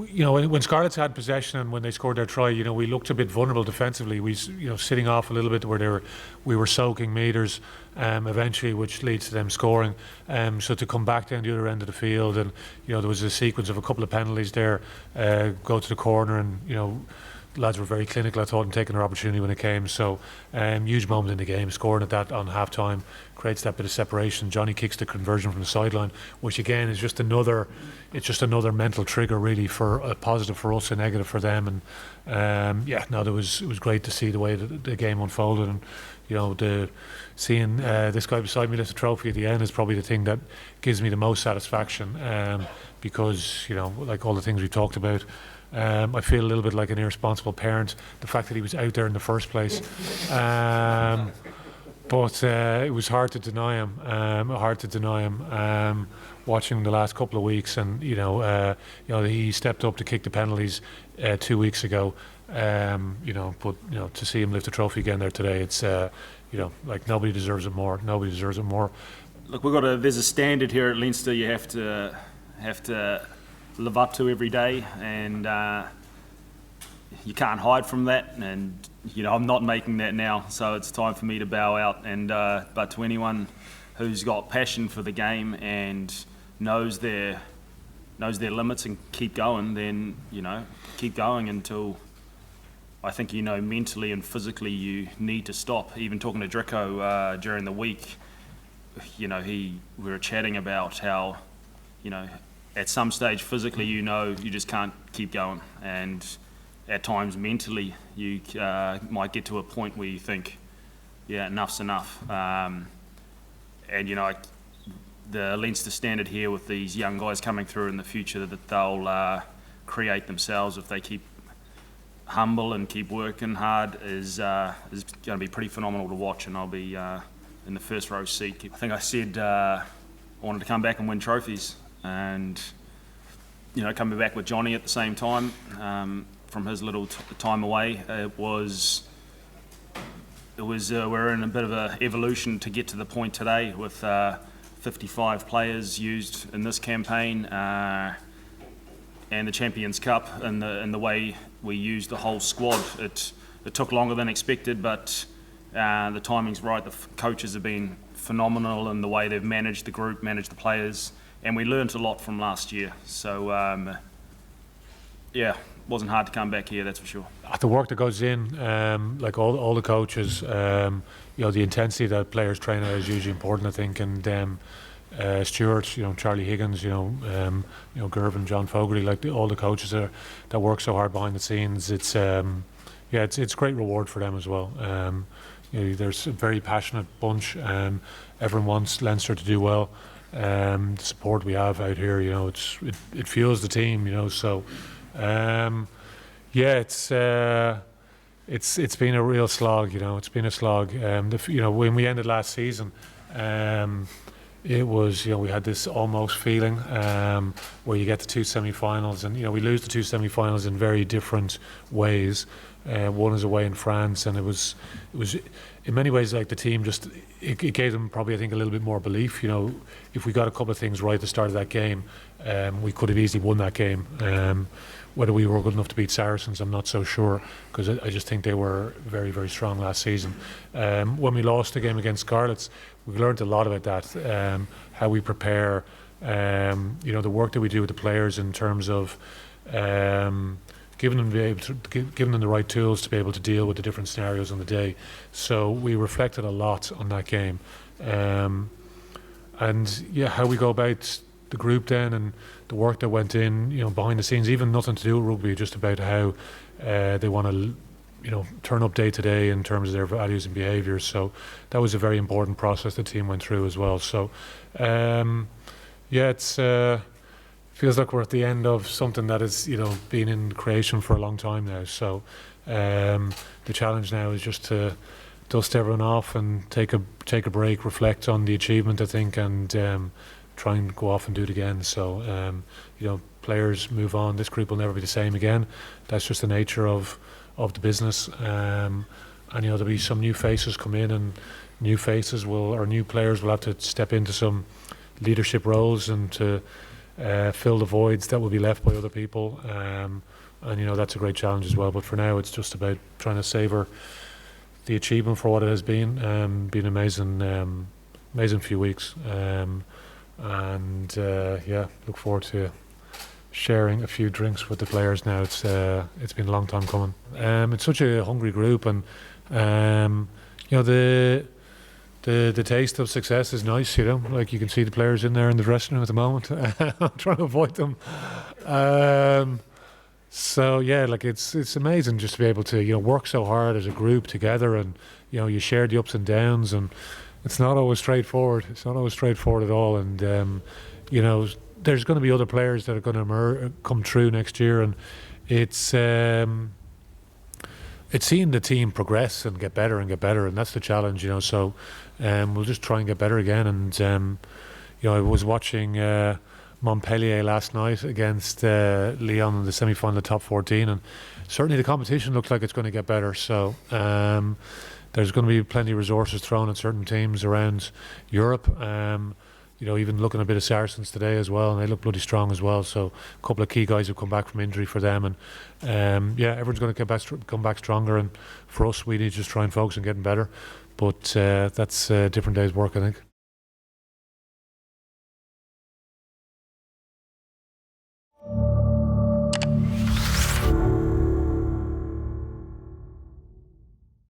when Scarlets had possession and when they scored their try, we looked a bit vulnerable defensively. We, sitting off a little bit where we were soaking meters, eventually, which leads to them scoring. So to come back down the other end of the field, and there was a sequence of a couple of penalties there, go to the corner, and lads were very clinical, I thought, in taking their opportunity when it came. So huge moment in the game, scoring at that on half time creates that bit of separation. Johnny kicks the conversion from the sideline, which again is just another mental trigger, really, for a positive for us, a negative for them. And it was great to see the way that the game unfolded, and seeing this guy beside me lift the trophy at the end is probably the thing that gives me the most satisfaction, because like all the things we talked about, I feel a little bit like an irresponsible parent, the fact that he was out there in the first place. But it was hard to deny him. Watching the last couple of weeks, and he stepped up to kick the penalties 2 weeks ago. But to see him lift the trophy again there today, it's like nobody deserves it more. Look, there's a standard here at Leinster you have to live up to every day, and you can't hide from that. And I'm not making that now, so it's time for me to bow out. And but to anyone who's got passion for the game and knows their limits and keep going, then keep going until I think mentally and physically you need to stop. Even talking to Drico during the week, we were chatting about how at some stage physically you just can't keep going, and at times mentally you might get to a point where you think, enough's enough. The Leinster standard here with these young guys coming through in the future, that they'll create themselves if they keep humble and keep working hard, is going to be pretty phenomenal to watch. And I'll be in the first row seat. I think I said I wanted to come back and win trophies, and coming back with Johnny at the same time from his little time away, we're in a bit of an evolution to get to the point today with 55 players used in this campaign, and the Champions Cup, and the way we used the whole squad. It took longer than expected, but the timing's right. The coaches have been phenomenal in the way they've managed the group, managed the players, and we learnt a lot from last year. So wasn't hard to come back here, that's for sure. The work that goes in, like all the coaches, the intensity that players train at is usually important, I think. And Stuart, Charlie Higgins, Gervin, John Fogarty, like all the coaches that work so hard behind the scenes. It's great reward for them as well. There's a very passionate bunch. Everyone wants Leinster to do well. The support we have out here, it fuels the team. So it's been a real slog. It's been a slog. When we ended last season, it was, we had this almost feeling where you get the two semi-finals, and we lose the two semi-finals in very different ways. One is away in France, and it was in many ways like the team just it gave them probably, I think, a little bit more belief. If we got a couple of things right at the start of that game, we could have easily won that game. Whether we were good enough to beat Saracens, I'm not so sure, because I just think they were very, very strong last season. When we lost the game against Scarlets, we learned a lot about that, how we prepare, the work that we do with the players in terms of giving them the right tools to be able to deal with the different scenarios on the day. So we reflected a lot on that game, and how we go about the group then, and the work that went in, behind the scenes, even nothing to do with rugby, just about how they want to, turn up day to day in terms of their values and behaviours. So that was a very important process the team went through as well. So it's feels like we're at the end of something that has been in creation for a long time now. So the challenge now is just to dust everyone off and take a break, reflect on the achievement, I think, and try and go off and do it again. So players move on. This group will never be the same again. That's just the nature of the business. And there'll be some new faces come in, and new players will have to step into some leadership roles and to fill the voids that will be left by other people. And you know, that's a great challenge as well. But for now, it's just about trying to savour the achievement for what it has been. Been amazing, amazing few weeks. Yeah, look forward to sharing a few drinks with the players now. It's been a long time coming. It's such a hungry group, and you know, the taste of success is nice. You know, like you can see the players in there in the dressing room at the moment. I'm trying to avoid them. So yeah, like it's amazing just to be able to, you know, work so hard as a group together, and you know, you share the ups and downs, and it's not always straightforward. It's not always straightforward at all, and you know, there's going to be other players that are going to come through next year, and it's seeing the team progress and get better, and that's the challenge, you know. So we'll just try and get better again. And you know, I was watching Montpellier last night against Lyon in the semi-final, the top 14, and certainly the competition looks like it's going to get better. So there's going to be plenty of resources thrown at certain teams around Europe. You know, even looking at a bit of Saracens today as well, and they look bloody strong as well. So a couple of key guys have come back from injury for them, and yeah, everyone's going to come back stronger. And for us, we need to just try and focus on getting better. But that's a different day's work, I think.